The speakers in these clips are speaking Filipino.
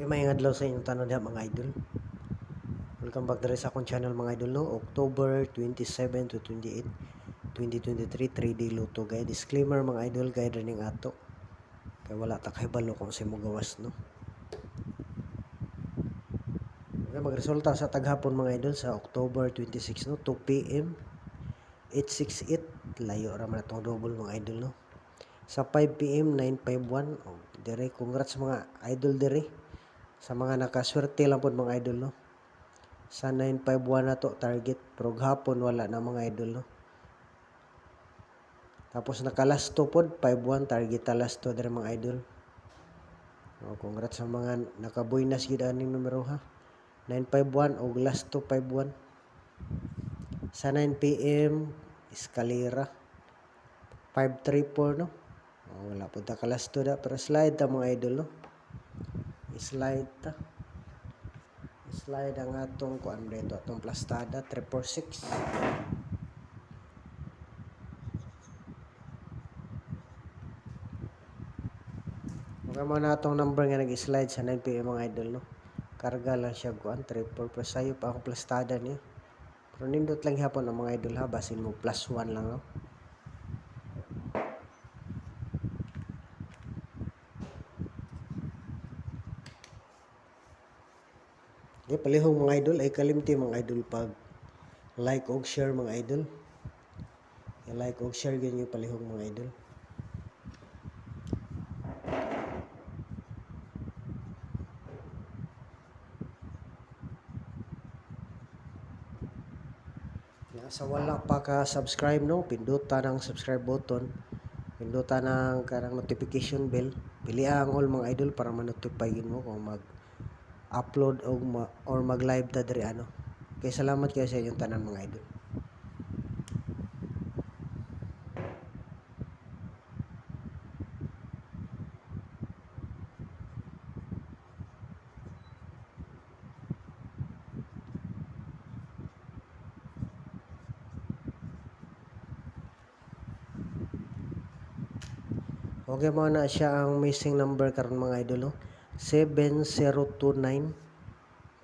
May adlaw sa inyong tanan diha mga idol. Welcome back diri sa akong channel mga idol no. October 27 to 28, 2023, 3-day luto gay. Disclaimer mga idol, guide ning ato. Kay wala ta kay balo kung sa mo gawas no. Okay, magresulta sa taghapon mga idol sa October 26 no, 2 PM 868 layo ra man atong double mga idol no. Sa 5 PM 951 oh, dire congrats mga idol dire sa mga nakaswerte lang pod mga idol no. Sa 951 na to target pero hapon wala na mga idol no. Tapos nakalasto pod 51 target talasto dire mga idol. Oh, congrats sa mga nakabuinas gid aning numero ha. 951 og last 251. Sa 9 PM eskalera 534 no. Oh, wala pud ta kalasto da pero slide ta mga idol no. Slide ta. Slide ang atong kuan dito atong plastada 346. Okay mo na atong number nga nag-slide sa 9 PM mga idol no. Karga lang siya kuan 34 plus sayo pa akong plastada niya. Pero nindot lang hapon ang mga idol ha basin mo plus 1 lang no. Okay, palihog mga idol ay kalimti mga idol pag like og share mga idol. I-like og share ganyan yung palihog mga idol. Sa wala pa ka subscribe no, pindutan ang subscribe button. Pindutan ang karang notification bell. Pili ang all mga idol para ma-notify mo kung mag-upload or mag-live ta diri ano. Kay salamat kayo sa inyong tanan mga idol. Okay mo na siya ang missing number karon mga idol no. 7029.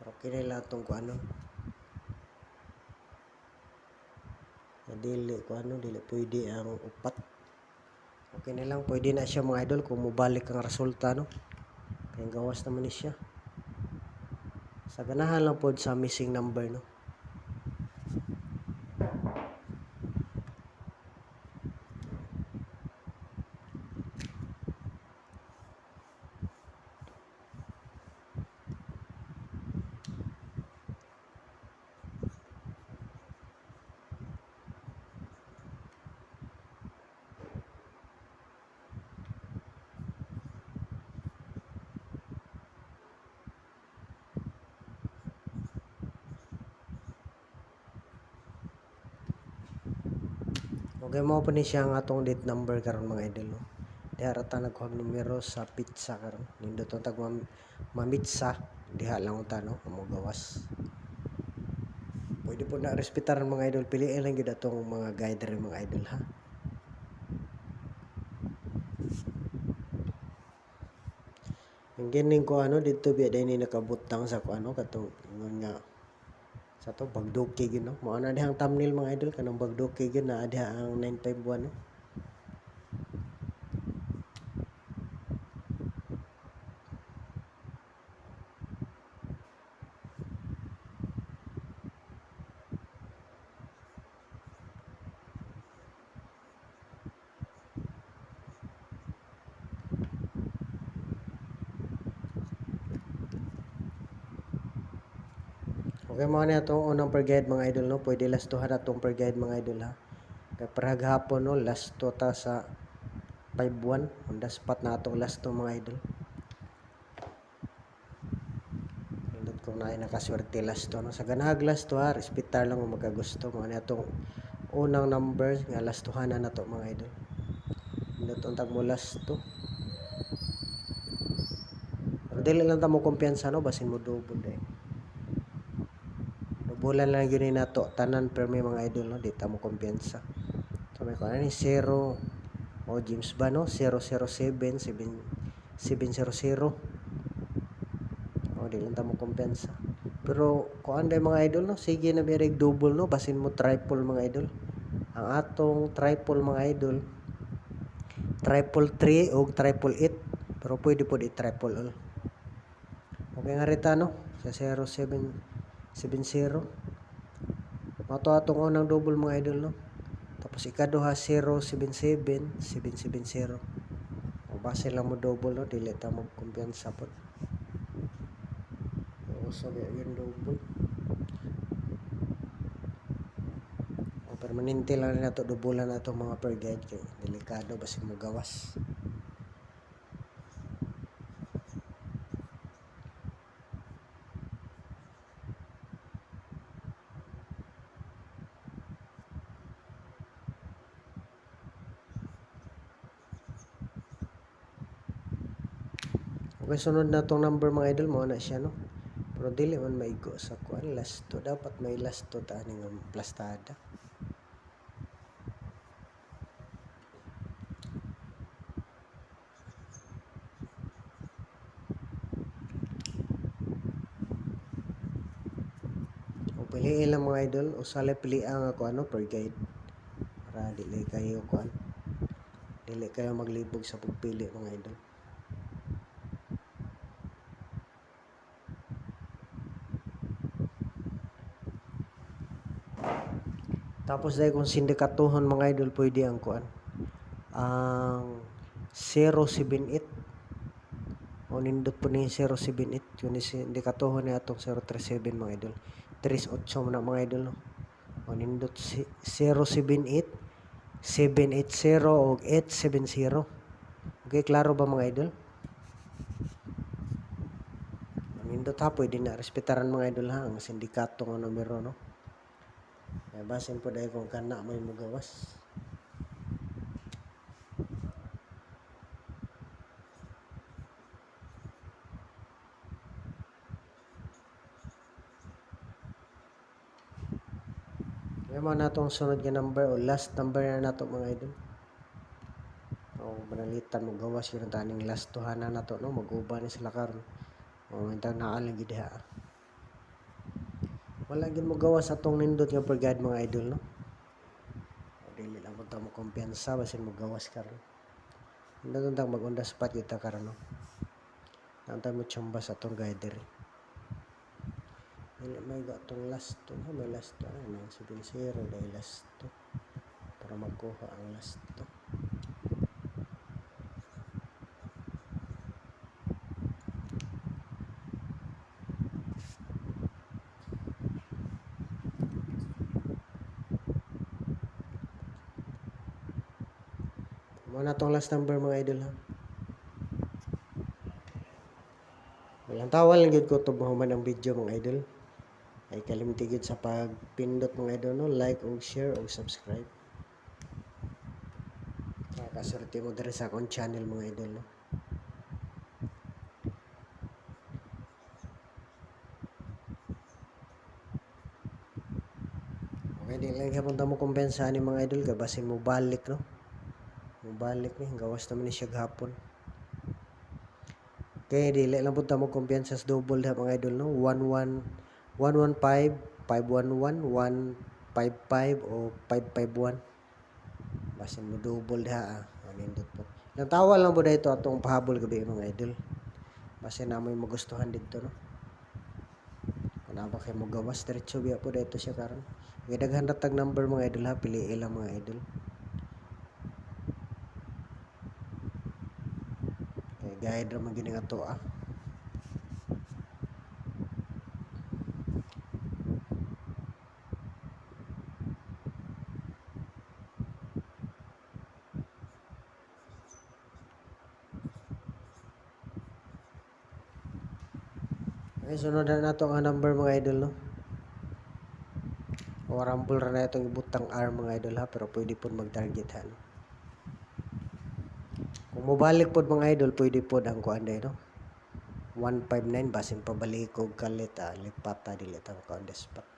Okay na lang itong kung ano. Dili ko ano, dili pwede ang upat. Okay na lang, pwede na siya mga idol kung mubalik ang resulta no. Kaya gawas naman ni siya. Sa ganahan lang po sa missing number no. Okay mo po ni siya ang atong date number karon mga idol no. Diha ra ta nagkuha numero sa pizza karon. Nindot tag mamitsa diha lang ta no, amo gawas. Pwede po na respetar mga idol, piliin lang gid atong mga guide rin mga idol ha. Ang gining ko ano dito biya day ni nakabutang sa ko ano katong nga sa to bagduki gyud no. Mao na dihang thumbnail mga idol kanang bagduki gyud na diha ang 951 no. Okay mo na itong unang per guide mga idol no. Pwede last 2 atong per guide mga idol ha. Kay parag hapon no last 2 ta sa 51 on the spot na atong last 2 mga idol. Pindot kung naay nakaswerte last 2 no. Sa ganahag last 2 ha, respetar lang kung magkagusto mo na itong unang number nga last 2 na to mga idol. Pindot untag mo last 2. Pero dili lang ta mo kumpiyansa no basin mo double eh. Bulan lang yun na to tanan per may mga idol no, di ta mo kumpiyansa. So may kuan ni 0 o James ba no 007 700 di lang ta mo kumpiyansa. Pero kung anday mga idol no, sige na birig double no, basin mo triple mga idol. Ang atong triple mga idol, triple 3 o triple 8, pero pwede po di triple all. Okay nga rita no, sa 0770. Mato atong unang double mga idol no. Tapos ikaduha 077 770. O base lang mo double no, dili ta mo kumpiyansa po. O so yung double. O permanente lang rin nato dubulan nato mga per guide kay delikado basi mo gawas. Okay, sunod na tong number mga idol mo na siya no. Pero dili man maigo sa kuan last to, dapat may last to ta ning plastada. O piliin lang mga idol, usale pilian nga kuan no per guide. Para dili kayo kuan. Dili kayo maglibog sa pagpili mga idol. Tapos dahil kung sindikatuhon mga idol, pwede ang kuan. Ang 078. O nindot po ni 078. Yun ni sindikatuhon ni atong 037 mga idol. 38 mo na mga idol. No? O nindot 078, 780 o 870. Okay, klaro ba mga idol? Nindot ha, pwede na respetaran mga idol ha, ang sindikato ng numero no. Kaya basin po dahil kung kana may mugawas. Kaya mo na itong sunod nga number o last number na nato mga idol. O manalitan mo gawas yun ang taning last tuhana na to no, mag-uba ni sila karon. O intang naalang gid ha. Wala gid mo gawas atong nindot nga per guide mga idol no. O dili lang punta mo kumpiyansa basin mo gawas karon. Nindot tang mag-on the spot kita karon no. Nantay mo tsamba sa atong guide diri. May atong last to ha, may last to ano, 7-0 dahil last to. Para magkuha ang last to. Muna tong last number mga idol ha. Walang tawal lang ko ito mahuman ang video mga idol. Ay kalimtigid sa pagpindot mga idol no, like o share o subscribe. Nakaswerte mo diri sa akong channel mga idol no. Okay, di lang kapunta mo kumpensahan ni mga idol ka basin mo balik no. Mo balik ni gawas naman ni siya gahapon. Okay, dili lang punta mo kumpiyansa sa double ha mga idol no. 11 115 511 155 o 551. Basin mo double ha. Nindot po. Nang tawal lang po dito atong pahabol gabi mga idol. Basin na mo magustuhan dito no. Kung ba kayo mo gawas diretso biya po dito siya karon. Kaya daghan ratag number mga idol ha, piliin lang mga idol. Kaya guide ra man gini nga to ah. Okay, sunod na nato ang number mga idol no. O rumble ra na itong ibutang R mga idol ha, pero pwede po mag-target ha. No? Kung mobalik po mga idol, pwede po ang kuan day no. 159 basin pabalik og kalit lipat ta dili ta ka on the spot.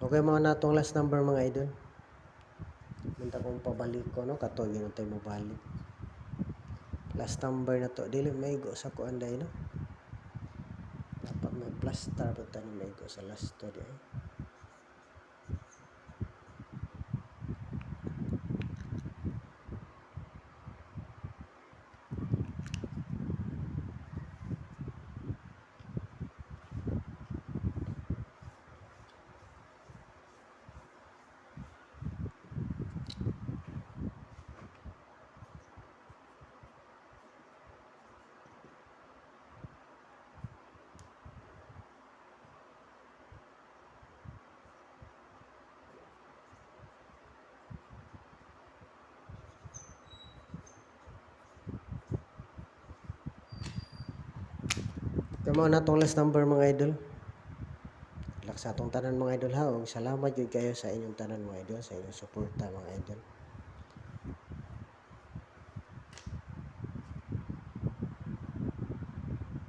Okay mga natong last number mga idol. Minta kong pabalik ko no kato gyud tay mo balik. Last number na to dili maigo sa kuan day no. Dapat may plaster pa tani maigo sa last to di. Kamo na tong last number mga idol. Lak sa atong tanan mga idol ha, ug salamat gyud kayo sa inyong tanan mga idol, sa inyong suporta mga idol.